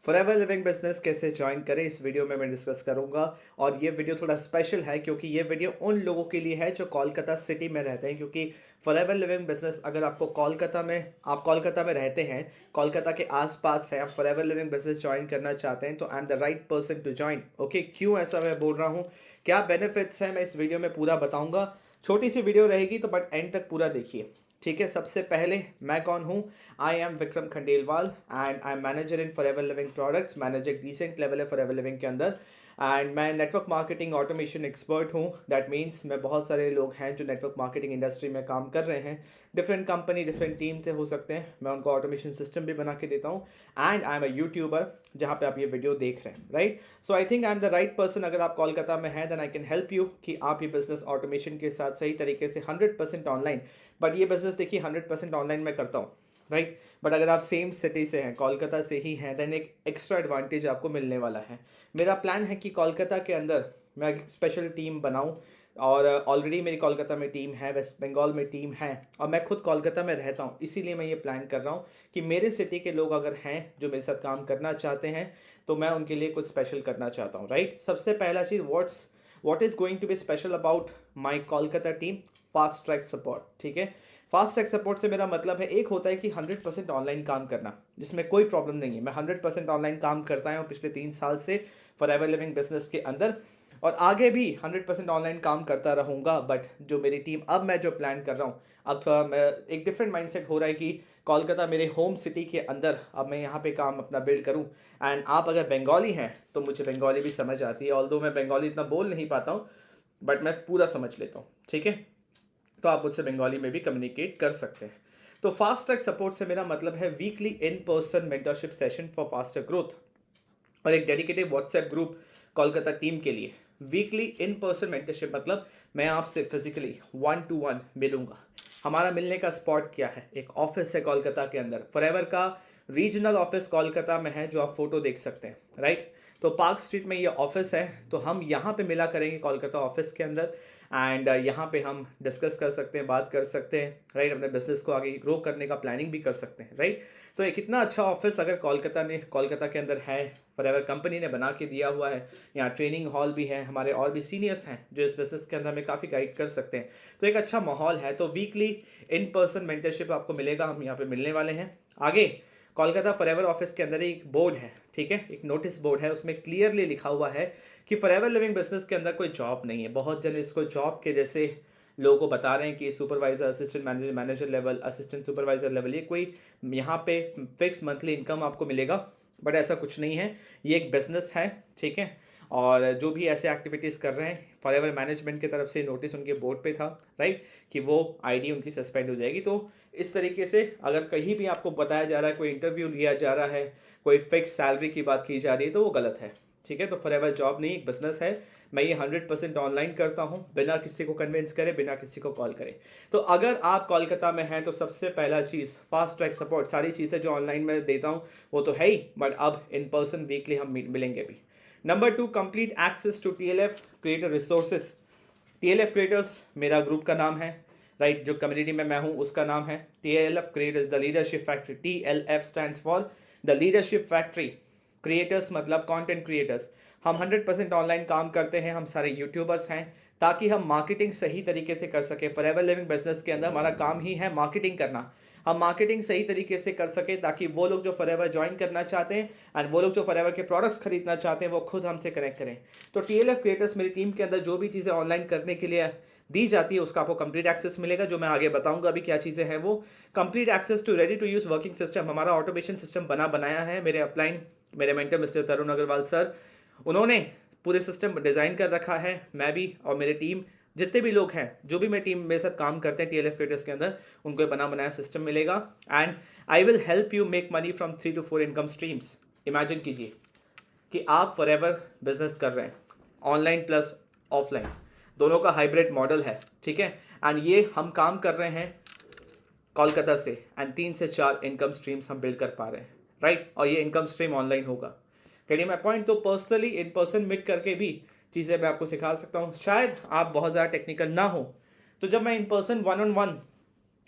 Forever Living business कैसे join करें, इस वीडियो में मैं डिस्कस करूंगा। और ये वीडियो थोड़ा स्पेशल है क्योंकि ये वीडियो उन लोगों के लिए है जो कोलकाता सिटी में रहते हैं। क्योंकि फॉरएवर लिविंग बिजनेस अगर आपको कोलकाता में रहते हैं, कोलकाता के आसपास है, आप फॉरएवर लिविंग बिजनेस ज्वाइन करना चाहते हैं तो I am the right person to join. Okay, क्यों ऐसा मैं बोल रहा हूँ, क्या बेनिफिट्स हैं, मैं इस वीडियो में पूरा बताऊंगा। छोटी सी वीडियो रहेगी तो बट एंड तक पूरा देखिए। ठीक है, सबसे पहले मैं कौन हूँ। I am Vikram Khandelwal and I am manager in forever living products. Manager एक डिसेंट लेवल है फॉरएवर लिविंग के अंदर। एंड मैं नेटवर्क मार्केटिंग ऑटोमेशन एक्सपर्ट हूँ। दैट मीन्स मैं बहुत सारे लोग हैं जो नेटवर्क मार्केटिंग इंडस्ट्री में काम कर रहे हैं, डिफरेंट कंपनी डिफरेंट टीम से हो सकते हैं, मैं उनको ऑटोमेशन सिस्टम भी बना के देता हूँ। And I am a YouTuber जहाँ पे आप ये वीडियो देख रहे हैं, right. So I think I am the right person. अगर आप कोलकाता में हैं then I can help you कि आप ये बिजनेस ऑटोमेशन के साथ सही तरीके से 100% ऑनलाइन, बट ये बिजनेस देखिए 100% ऑनलाइन में करता हूँ, राइट। बट अगर आप सेम सिटी से हैं, कोलकाता से ही हैं, देन एक एक्स्ट्रा एडवांटेज आपको मिलने वाला है। मेरा प्लान है कि कोलकाता के अंदर मैं एक स्पेशल टीम बनाऊं। और ऑलरेडी मेरी कोलकाता में टीम है, वेस्ट बंगाल में टीम है, और मैं खुद कोलकाता में रहता हूं। इसीलिए मैं ये प्लान कर रहा हूं कि मेरे सिटी के लोग अगर हैं जो मेरे साथ काम करना चाहते हैं तो मैं उनके लिए कुछ स्पेशल करना चाहता हूँ, राइट। सबसे पहला चीज़, what is going to be special about my Kolkata team. Fast track support, ठीक है। फास्ट ट्रैक सपोर्ट से मेरा मतलब है, एक होता है कि 100% ऑनलाइन काम करना जिसमें कोई प्रॉब्लम नहीं है। मैं 100% ऑनलाइन काम करता हूँ पिछले 3 साल से फॉरएवर लिविंग बिजनेस के अंदर, और आगे भी 100% ऑनलाइन काम करता रहूँगा। बट जो मेरी टीम, अब मैं जो प्लान कर रहा हूँ, अब थोड़ा मैं एक डिफरेंट माइंडसेट हो रहा है कि कोलकाता मेरे होम सिटी के अंदर अब मैं यहाँ पे काम अपना बिल्ड करूँ। एंड आप अगर बंगाली हैं तो मुझे बंगाली भी समझ आती है, ऑल्दो मैं बंगाली इतना बोल नहीं पाता हूँ, बट मैं पूरा समझ लेता हूँ, ठीक है। तो आप मुझसे बंगाली में भी कम्युनिकेट कर सकते हैं। तो फास्ट ट्रैक सपोर्ट से मेरा मतलब है weekly in person mentorship session for faster growth, और एक dedicated WhatsApp group Kolkata team के लिए। वीकली इन पर्सन मेंटरशिप मतलब मैं आपसे फिजिकली 1-to-1 मिलूंगा। हमारा मिलने का स्पॉट क्या है, एक ऑफिस है कोलकाता के अंदर, फॉरएवर का रीजनल ऑफिस कोलकाता में है जो आप फोटो देख सकते हैं, राइट। तो पार्क स्ट्रीट में ये ऑफिस है, तो हम यहाँ पे मिला करेंगे कोलकाता ऑफिस के अंदर। एंड यहाँ पे हम डिस्कस कर सकते हैं, बात कर सकते हैं, राइट। अपने बिजनेस को आगे ग्रो करने का प्लानिंग भी कर सकते हैं, राइट। तो एक इतना अच्छा ऑफिस अगर कोलकाता के अंदर है, फॉरएवर कंपनी ने बना के दिया हुआ है। यहाँ ट्रेनिंग हॉल भी है, हमारे और भी सीनियर्स हैं जो इस बिजनेस के अंदर हमें काफ़ी गाइड कर सकते हैं। तो एक अच्छा माहौल है। तो वीकली इन पर्सन मेंटरशिप आपको मिलेगा, हम यहाँ पे मिलने वाले हैं। आगे कोलकाता फॉरएवर ऑफिस के अंदर एक बोर्ड है, ठीक है, एक नोटिस बोर्ड है, उसमें क्लियरली लिखा हुआ है कि फॉरएवर लिविंग बिजनेस के अंदर कोई जॉब नहीं है। बहुत जन इसको जॉब के जैसे लोगों को बता रहे हैं कि supervisor, assistant manager, manager level, assistant supervisor level, ये कोई यहाँ पे फिक्स मंथली इनकम आपको मिलेगा, बट ऐसा कुछ नहीं है। ये एक बिजनेस है, ठीक है। और जो भी ऐसे एक्टिविटीज़ कर रहे हैं, फॉरएवर मैनेजमेंट की तरफ से नोटिस उनके बोर्ड पे था, राइट, कि वो आईडी उनकी सस्पेंड हो जाएगी। तो इस तरीके से अगर कहीं भी आपको बताया जा रहा है, कोई इंटरव्यू लिया जा रहा है, कोई फिक्स सैलरी की बात की जा रही है, तो वो गलत है, ठीक है। तो फॉरएवर जॉब नहीं, एक बिजनेस है। मैं ये 100% ऑनलाइन करता हूँ, बिना किसी को कन्विंस करे, बिना किसी को कॉल करे। तो अगर आप कोलकाता में हैं तो सबसे पहला चीज़ फास्ट ट्रैक सपोर्ट, सारी चीज़ें जो ऑनलाइन में देता हूँ वो तो है ही, बट अब इन पर्सन वीकली हम मिलेंगे भी। Number 2, complete access to TLF creator resources. TLF creators मेरा ग्रुप का नाम है, राइट। जो कम्युनिटी में मैं हूँ उसका नाम है TLF creators the leadership factory. TLF stands for the leadership factory. Creators मतलब कंटेंट क्रिएटर्स। हम 100% ऑनलाइन काम करते हैं, हम सारे यूट्यूबर्स हैं, ताकि हम मार्केटिंग सही तरीके से कर सके। फॉरएवर लिविंग बिजनेस के अंदर हमारा काम ही है मार्केटिंग करना। हम मार्केटिंग सही तरीके से कर सके ताकि वो लोग जो फॉरएवर ज्वाइन करना चाहते हैं एंड वो लोग जो फॉरएवर के प्रोडक्ट्स खरीदना चाहते हैं वो खुद हमसे कनेक्ट करें। तो TLF क्रिएटर्स मेरी टीम के अंदर जो भी चीज़ें ऑनलाइन करने के लिए दी जाती है उसका आपको कंप्लीट एक्सेस मिलेगा, जो मैं आगे बताऊंगा अभी क्या चीज़ें हैं वो। Complete access to ready to use working system, हमारा ऑटोमेशन सिस्टम बनाया है मेरे अपलाइन, मेरे mentor mister Tarun Agarwal sir, उन्होंने पूरे सिस्टम डिज़ाइन कर रखा है। मैं भी और मेरे टीम जितने भी लोग हैं, जो भी मेरी टीम मेरे साथ काम करते हैं TLF क्रिएटर्स के अंदर, उनको बना बनाया सिस्टम मिलेगा। And I will help you make money from 3 to 4 income streams. Imagine कीजिए कि आप फॉरएवर बिजनेस कर रहे हैं, ऑनलाइन प्लस ऑफलाइन, दोनों का हाइब्रिड मॉडल है, ठीक है। एंड ये हम काम कर रहे हैं कोलकाता से, एंड 3 से 4 इनकम स्ट्रीम्स हम बिल्ड कर पा रहे हैं, राइट। और ये इनकम स्ट्रीम ऑनलाइन होगा। Getting my point. तो पर्सनली इन पर्सन मीट करके भी चीज़ें मैं आपको सिखा सकता हूँ। शायद आप बहुत ज़्यादा टेक्निकल ना हो, तो जब मैं इन पर्सन 1-on-1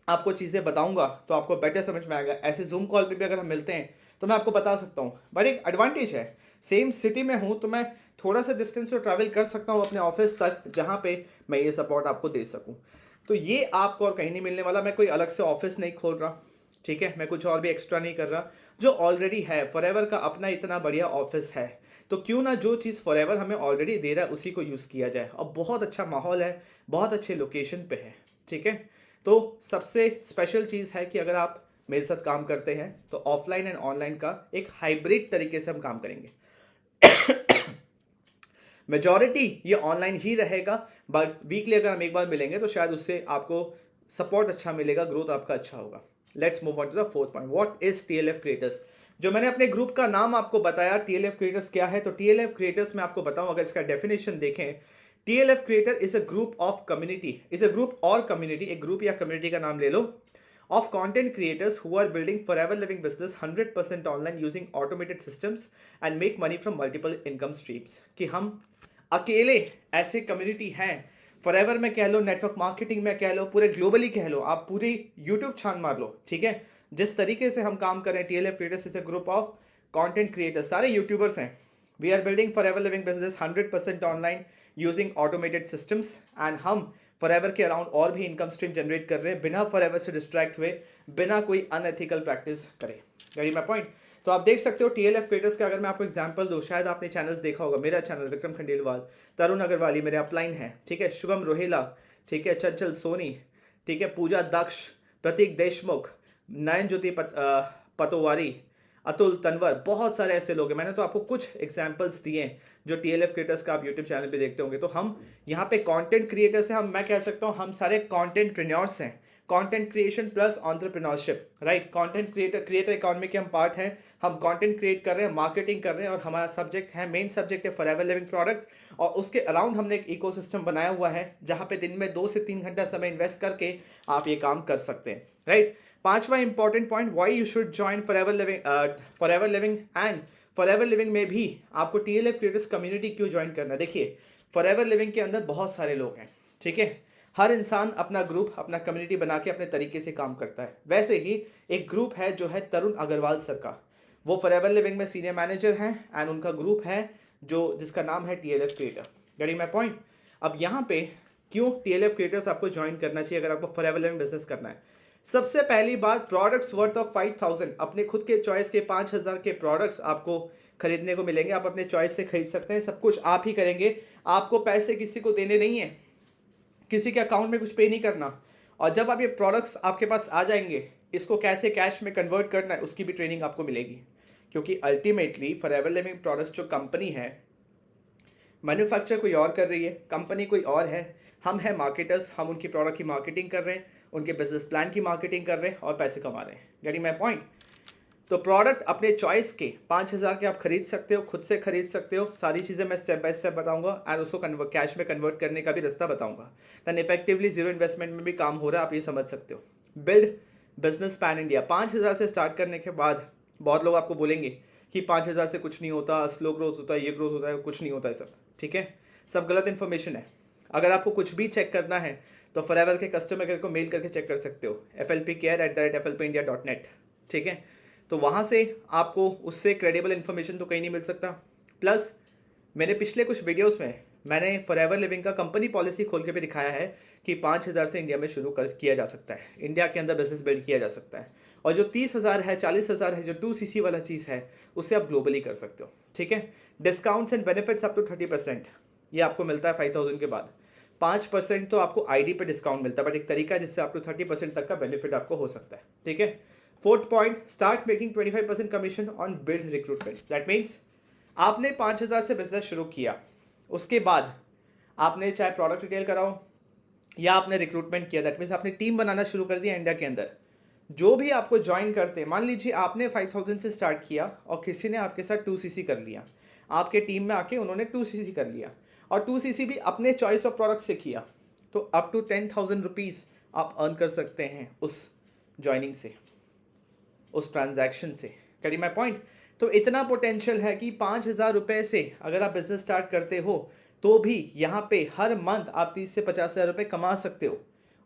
आपको चीज़ें बताऊंगा तो आपको बेटर समझ में आएगा। ऐसे जूम कॉल पे भी अगर हम मिलते हैं तो मैं आपको बता सकता हूँ। बट एक एडवांटेज है, सेम सिटी में हूँ तो मैं थोड़ा सा डिस्टेंस को ट्रैवल कर सकता हूँ अपने ऑफिस तक, जहाँ पे मैं ये सपोर्ट आपको दे सकूँ। तो ये आपको और कहीं नहीं मिलने वाला। मैं कोई अलग से ऑफिस नहीं खोल रहा, ठीक है, मैं कुछ और भी एक्स्ट्रा नहीं कर रहा। जो ऑलरेडी है, फॉरएवर का अपना इतना बढ़िया ऑफिस है, तो क्यों ना जो चीज़ फॉरएवर हमें ऑलरेडी दे रहा है उसी को यूज़ किया जाए। और बहुत अच्छा माहौल है, बहुत अच्छे लोकेशन पे है, ठीक है। तो सबसे स्पेशल चीज़ है कि अगर आप मेरे साथ काम करते हैं तो ऑफलाइन एंड ऑनलाइन का एक हाइब्रिड तरीके से हम काम करेंगे। मेजॉरिटी ये ऑनलाइन ही रहेगा, बट वीकली अगर हम एक बार मिलेंगे तो शायद उससे आपको सपोर्ट अच्छा मिलेगा, ग्रोथ आपका अच्छा होगा। Let's move on to the fourth point, what is TLF creators. जो मैंने अपने ग्रुप का नाम आपको बताया, टीएलएफ क्रिएटर्स क्या है, तो टीएलएफ क्रिएटर्स मैं आपको बताऊं, अगर इसका डेफिनेशन देखें, TLF creator is a group of community, is a group और कम्युनिटी, एक ग्रुप या कम्युनिटी का नाम ले लो, of content creators who are building forever living business 100% online using automated systems and make money from multiple income streams। कि हम अकेले ऐसे कम्युनिटी हैं, फॉरएवर में कह लो, नेटवर्क मार्केटिंग में कह लो, पूरे ग्लोबली कह लो, आप पूरी यूट्यूब छान मार लो, ठीक है। जिस तरीके से हम काम कर रहे हैं, TLF creators is a group of content creators, सारे यूट्यूबर्स हैं। We are building Forever Living business 100% online using automated systems, and हम फॉरएवर के अराउंड और भी इनकम स्ट्रीम जनरेट कर रहे हैं बिना फॉरएवर से डिस्ट्रैक्ट हुए, बिना कोई अनएथिकल प्रैक्टिस करे। Getting my point. तो आप देख सकते हो टीएलएफ क्रिएटर्स का अगर मैं आपको एग्जांपल दूं, शायद आपने चैनल्स देखा होगा, मेरा चैनल विक्रम खंडेलवाल, तरुण अग्रवाली मेरे अपलाइन है, ठीक है, शुभम रोहेला, ठीक है, चंचल सोनी, ठीक है, पूजा दक्ष, प्रतीक देशमुख, नयन ज्योति पतोवारी, अतुल तनवर, बहुत सारे ऐसे लोग हैं। मैंने तो आपको कुछ एग्जांपल्स दिए जो टीएलएफ क्रिएटर्स का आप यूट्यूब चैनल पे देखते होंगे। तो हम यहाँ पे कंटेंट क्रिएटर्स हैं, हम, मैं कह सकता हूँ हम सारे कंटेंटप्रेन्योर्स हैं। Content creation plus entrepreneurship, right. Content creator economy के हम पार्ट हैं। हम कंटेंट क्रिएट कर रहे हैं, मार्केटिंग कर रहे हैं, और हमारा सब्जेक्ट है, मेन सब्जेक्ट है फॉरएवर लिविंग प्रोडक्ट्स। और उसके अराउंड हमने एक इकोसिस्टम बनाया हुआ है जहाँ पे दिन में 2 से 3 घंटा समय इन्वेस्ट करके आप ये काम कर सकते हैं, राइट। पांचवा important point, why you should join forever living and forever living में भी आपको टीएलएफ क्रिएटर्स कम्युनिटी क्यों ज्वाइन करना है। देखिए, फॉरएवर लिविंग के अंदर बहुत सारे लोग हैं, ठीक है। हर इंसान अपना ग्रुप, अपना कम्युनिटी बना के अपने तरीके से काम करता है। वैसे ही एक ग्रुप है जो है तरुण अग्रवाल सर का, वो फॉरएवर लिविंग में सीनियर मैनेजर हैं, एंड उनका ग्रुप है जो जिसका नाम है TLF creator. Getting my point. अब यहाँ पे क्यों टीएलएफ क्रिएटर्स आपको ज्वाइन करना चाहिए अगर आपको फॉरएवर लिविंग बिजनेस करना है। सबसे पहली बात, प्रोडक्ट्स वर्थ ऑफ 5000, अपने खुद के चॉइस के 5000 के प्रोडक्ट्स आपको खरीदने को मिलेंगे। आप अपने चॉइस से खरीद सकते हैं, सब कुछ आप ही करेंगे, आपको पैसे किसी को देने नहीं है, किसी के अकाउंट में कुछ पे नहीं करना। और जब आप ये प्रोडक्ट्स आपके पास आ जाएंगे, इसको कैसे कैश में कन्वर्ट करना है उसकी भी ट्रेनिंग आपको मिलेगी। क्योंकि अल्टीमेटली फॉरएवर लिविंग प्रोडक्ट्स जो कंपनी है, मैन्युफैक्चर कोई और कर रही है, कंपनी कोई और है, हम हैं मार्केटर्स, हम उनकी प्रोडक्ट की मार्केटिंग कर रहे हैं, उनके बिजनेस प्लान की मार्केटिंग कर रहे हैं और पैसे कमा रहे हैं। Getting my point. तो प्रोडक्ट अपने चॉइस के 5000 के आप खरीद सकते हो, खुद से खरीद सकते हो। सारी चीज़ें मैं स्टेप बाय स्टेप बताऊंगा, एंड उसको कैश में कन्वर्ट करने का भी रास्ता बताऊंगा। दैन इफेक्टिवली जीरो इन्वेस्टमेंट में भी काम हो रहा है, आप ये समझ सकते हो। बिल्ड बिजनेस पैन इंडिया, 5000 से स्टार्ट करने के बाद बहुत लोग आपको बोलेंगे कि 5000 से कुछ नहीं होता, स्लो ग्रोथ होता है, ये ग्रोथ होता है, कुछ नहीं होता है सब, ठीक है, सब गलत इन्फॉर्मेशन है। अगर आपको कुछ भी चेक करना है तो फॉरएवर के कस्टमर केयर को मेल करके चेक कर सकते हो, flpcare@flpindia.net, ठीक है। तो वहाँ से आपको उससे क्रेडिबल इन्फॉर्मेशन तो कहीं नहीं मिल सकता। प्लस मेरे पिछले कुछ वीडियोस में मैंने फॉरएवर लिविंग का कंपनी पॉलिसी खोल के भी दिखाया है कि 5000 से इंडिया में शुरू किया जा सकता है, इंडिया के अंदर बिजनेस बिल्ड किया जा सकता है। और जो 30,000 है, 40,000 है, जो 2cc वाला चीज़ है, उससे आप ग्लोबली कर सकते हो, ठीक है। Discounts and benefits up to 30%, ये आपको मिलता है 5000 के बाद। 5% तो आपको आईडी पे डिस्काउंट मिलता है, बट एक तरीका जिससे आप टू 30% तक का बेनिफिट आपको हो सकता है, ठीक है। Fourth point, start making 25% commission on build recruitment. That means आपने 5000 से बिजनेस शुरू किया, उसके बाद आपने चाहे प्रोडक्ट रिटेल कराओ या आपने रिक्रूटमेंट किया, दैट मीन्स आपने टीम बनाना शुरू कर दिया इंडिया के अंदर। जो भी आपको ज्वाइन करते हैं, मान लीजिए आपने 5000 से स्टार्ट किया और किसी ने आपके साथ 2cc कर लिया, आपके टीम में आके उन्होंने 2cc कर लिया, और 2cc भी अपने चॉइस ऑफ प्रोडक्ट से किया, तो अप टू 10,000 रुपीज़ आप अर्न कर सकते हैं उस ज्वाइनिंग से, उस ट्रांजैक्शन से। करी माई पॉइंट। तो इतना पोटेंशियल है कि 5,000 रुपये से अगर आप बिजनेस स्टार्ट करते हो तो भी यहाँ पे हर मंथ आप 30 से 50,000 रुपये कमा सकते हो।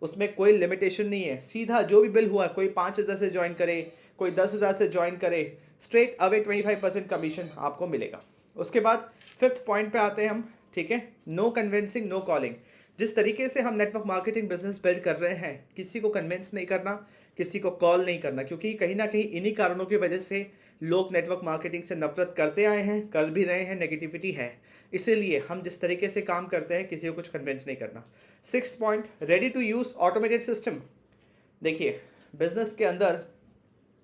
उसमें कोई लिमिटेशन नहीं है, सीधा जो भी बिल हुआ, कोई 5,000 से ज्वाइन करे, कोई 10,000 से ज्वाइन करे, स्ट्रेट अवे 25% कमीशन आपको मिलेगा। उसके बाद 5th पॉइंट पे आते हैं हम, ठीक है, नो कन्विंसिंग नो कॉलिंग। जिस तरीके से हम नेटवर्क मार्केटिंग बिजनेस बिल्ड कर रहे हैं, किसी को कन्विंस नहीं करना, किसी को कॉल नहीं करना, क्योंकि कहीं ना कहीं इन्हीं कारणों की वजह से लोग नेटवर्क मार्केटिंग से नफरत करते आए हैं, कर भी रहे हैं, नेगेटिविटी है। इसीलिए हम जिस तरीके से काम करते हैं, किसी को कुछ कन्विंस नहीं करना। 6th point, ready to use automated system. देखिए, बिजनेस के अंदर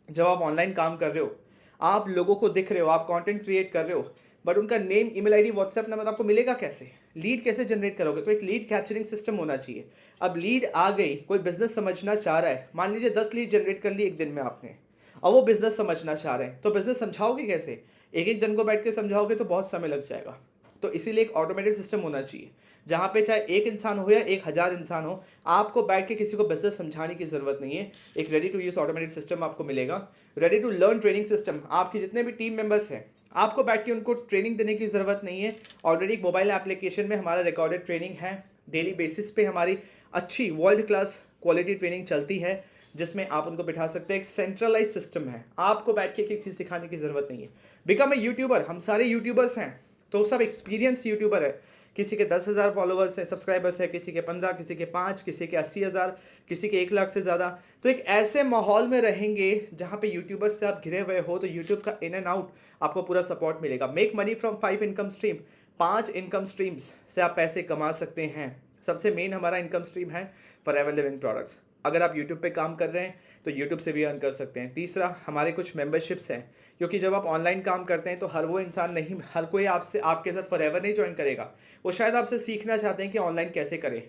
जब आप ऑनलाइन काम कर रहे हो, आप लोगों को दिख रहे हो, आप कंटेंट क्रिएट कर रहे हो, बट उनका name, email ID, WhatsApp number आपको मिलेगा कैसे? लीड कैसे जनरेट करोगे? तो एक लीड कैप्चरिंग सिस्टम होना चाहिए। अब लीड आ गई, कोई बिजनेस समझना चाह रहा है, मान लीजिए 10 लीड जनरेट कर ली एक दिन में आपने, अब वो बिजनेस समझना चाह रहे हैं, तो बिजनेस समझाओगे कैसे? एक एक जन को बैठ के समझाओगे तो बहुत समय लग जाएगा। तो इसीलिए एक ऑटोमेटेड सिस्टम होना चाहिए, जहाँ पे चाहे एक इंसान हो या 1,000 इंसान हो, आपको बैठ के किसी को बिजनेस समझाने की जरूरत नहीं है। एक ready to use automated system आपको मिलेगा। Ready to learn training system, आपके जितने भी टीम मेंबर्स हैं, आपको बैठ के उनको ट्रेनिंग देने की ज़रूरत नहीं है। ऑलरेडी एक मोबाइल एप्लीकेशन में हमारा रिकॉर्डेड ट्रेनिंग है, डेली बेसिस पे हमारी अच्छी वर्ल्ड क्लास क्वालिटी ट्रेनिंग चलती है, जिसमें आप उनको बिठा सकते हैं। एक सेंट्रलाइज सिस्टम है, आपको बैठ के एक चीज़ सिखाने की ज़रूरत नहीं है। बिकम ए यूट्यूबर, हम सारे यूट्यूबर्स हैं, तो सब एक्सपीरियंस यूट्यूबर है। किसी के 10,000 फॉलोवर्स है, सब्सक्राइबर्स है, किसी के 15, किसी के 5, किसी के 80,000, किसी के 1 लाख से ज़्यादा। तो एक ऐसे माहौल में रहेंगे जहाँ पे यूट्यूबर्स से आप घिरे हुए हो, तो यूट्यूब का इन एंड आउट आपको पूरा सपोर्ट मिलेगा। Make money from 5 income stream, 5 income streams से आप पैसे कमा सकते हैं। सबसे मेन हमारा इनकम स्ट्रीम है फॉरएवर लिविंग प्रोडक्ट्स। अगर आप यूट्यूब पे काम कर रहे हैं तो यूट्यूब से भी अर्न कर सकते हैं। तीसरा, हमारे कुछ मेंबरशिप्स हैं, क्योंकि जब आप ऑनलाइन काम करते हैं तो हर वो इंसान नहीं, हर कोई आपसे आपके साथ फॉरएवर नहीं ज्वाइन करेगा, वो शायद आपसे सीखना चाहते हैं कि ऑनलाइन कैसे करें।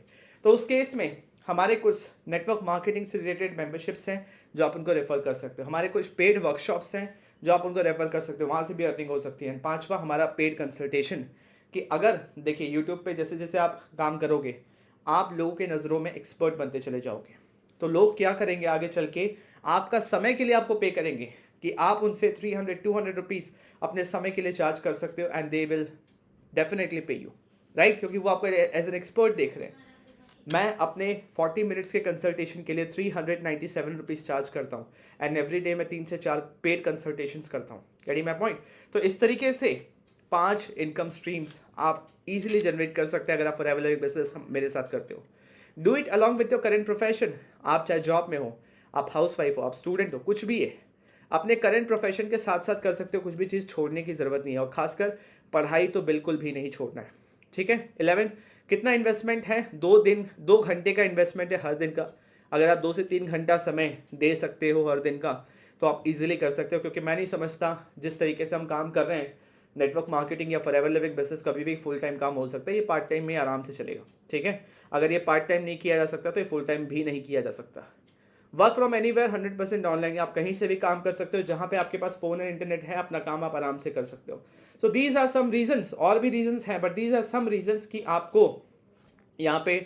तो उस केस में हमारे कुछ नेटवर्क मार्केटिंग से रिलेटेड मेंबरशिप्स हैं जो आप उनको रेफर कर सकते हो। हमारे कुछ पेड वर्कशॉप्स हैं जो आप उनको रेफर कर सकते हो, वहाँ से भी अर्निंग हो सकती है। 5वां, हमारा पेड कंसल्टेशन, कि अगर देखिए यूट्यूब पे जैसे जैसे आप काम करोगे, आप लोगों के नज़रों में एक्सपर्ट बनते चले जाओगे, तो लोग क्या करेंगे आगे चल के, आपका समय के लिए आपको पे करेंगे कि आप उनसे 300-200 रुपीज़ अपने समय के लिए चार्ज कर सकते हो, एंड दे विल डेफिनेटली पे यू, राइट, क्योंकि वो आपको एज एन एक्सपर्ट देख रहे हैं। मैं अपने 40 मिनट्स के कंसल्टेशन के लिए 397 रुपीज़ चार्ज करता हूँ, एंड एवरी डे मैं 3 से 4 पेड कंसल्टेशंस करता हूँ। Getting my point? तो इस तरीके से 5 इनकम स्ट्रीम्स आप इजीली जनरेट कर सकते हैं अगर आप फॉरएवर लिविंग बिजनेस मेरे साथ करते हो। Do it along with your current profession. आप चाहे जॉब में हो, आप हाउस वाइफ हो, आप स्टूडेंट हो, कुछ भी है, अपने करेंट प्रोफेशन के साथ साथ कर सकते हो। कुछ भी चीज़ छोड़ने की ज़रूरत नहीं है, और खासकर पढ़ाई तो बिल्कुल भी नहीं छोड़ना है, ठीक है। 11, कितना इन्वेस्टमेंट है? 2 घंटे का इन्वेस्टमेंट है हर दिन का। अगर आप 2 से 3 घंटा समय दे सकते हो हर दिन का, तो आप इजीली कर सकते हो, क्योंकि मैं नहीं समझता जिस तरीके से हम काम कर रहे हैं, नेटवर्क मार्केटिंग या फॉरएवर लिविंग बिजनेस कभी भी फुल टाइम काम हो सकता है। ये पार्ट टाइम में आराम से चलेगा, ठीक है। अगर ये पार्ट टाइम नहीं किया जा सकता तो ये फुल टाइम भी नहीं किया जा सकता। वर्क फ्रॉम एनीवेयर, 100% ऑनलाइन, आप कहीं से भी काम कर सकते हो, जहाँ पे आपके पास फोन एंड इंटरनेट है, अपना काम आप आराम से कर सकते हो। So these are some reasons, और भी रीजंस हैं, but these are some reasons कि आपको यहाँ पे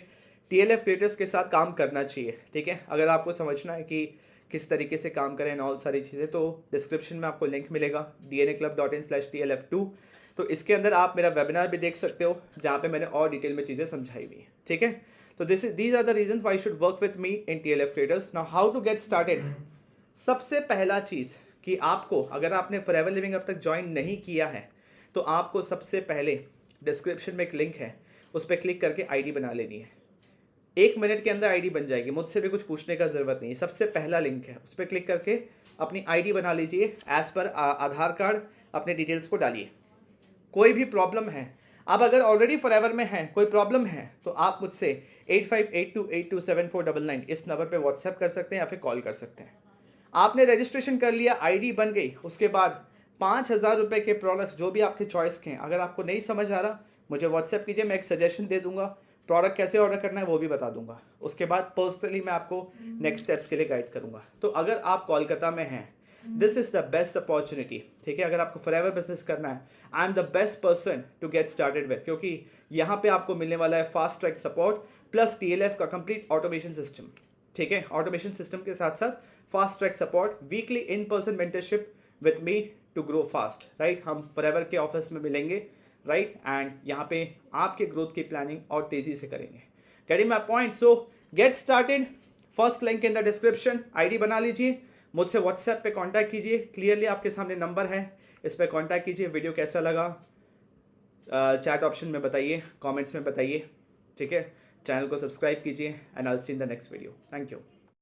TLF क्रिएटर्स के साथ काम करना चाहिए, ठीक है। अगर आपको समझना है कि किस तरीके से काम करें और सारी चीज़ें, तो डिस्क्रिप्शन में आपको लिंक मिलेगा dnaclub.in/TLF2। तो इसके अंदर आप मेरा वेबिनार भी देख सकते हो, जहाँ पे मैंने और डिटेल में चीज़ें समझाई हुई हैं, ठीक है। तो these are the reason why should work with me in TLF creators. Now how to get started. सबसे पहला चीज़ कि आपको, अगर आपने फॉरएवर लिविंग अब तक ज्वाइन नहीं किया है, तो आपको सबसे पहले डिस्क्रिप्शन में एक लिंक है, उस पर क्लिक करके ID बना लेनी है। 1 मिनट के अंदर ID बन जाएगी, मुझसे भी कुछ पूछने का ज़रूरत नहीं है। सबसे पहला लिंक है, उस पर क्लिक करके अपनी ID बना लीजिए, एज़ पर आधार कार्ड अपने डिटेल्स को डालिए। कोई भी प्रॉब्लम है, आप अगर ऑलरेडी फॉरएवर में हैं, कोई प्रॉब्लम है, तो आप मुझसे 8582827499 इस नंबर पे व्हाट्सएप कर सकते हैं या फिर कॉल कर सकते हैं। आपने रजिस्ट्रेशन कर लिया, ID बन गई, उसके बाद 5,000 रुपये के प्रोडक्ट्स जो भी आपके चॉइस के हैं, अगर आपको नहीं समझ आ रहा, मुझे व्हाट्सएप कीजिए, मैं एक सजेशन दे दूंगा, प्रोडक्ट कैसे ऑर्डर करना है वो भी बता दूंगा। उसके बाद पर्सनली मैं आपको नेक्स्ट स्टेप्स के लिए गाइड करूंगा। तो अगर आप कोलकाता में हैं, this is the best opportunity, ठीक है। अगर आपको फॉरएवर बिजनेस करना है, I am the best person to get started with, क्योंकि यहाँ पे आपको मिलने वाला है fast track support plus TLF का कंप्लीट ऑटोमेशन सिस्टम, ठीक है। ऑटोमेशन सिस्टम के साथ साथ fast track support, weekly in person mentorship with me to grow fast, right. हम फॉरएवर के ऑफिस में मिलेंगे, राइट, एंड यहाँ पे आपके ग्रोथ की प्लानिंग और तेजी से करेंगे। Getting my point? So get started, first link in the description, ID बना लीजिए, मुझसे व्हाट्सएप पे कांटेक्ट कीजिए, क्लियरली आपके सामने नंबर है, इस पर कांटेक्ट कीजिए। वीडियो कैसा लगा चैट ऑप्शन में बताइए, कमेंट्स में बताइए, ठीक है। चैनल को सब्सक्राइब कीजिए and I will see in the next video. Thank you.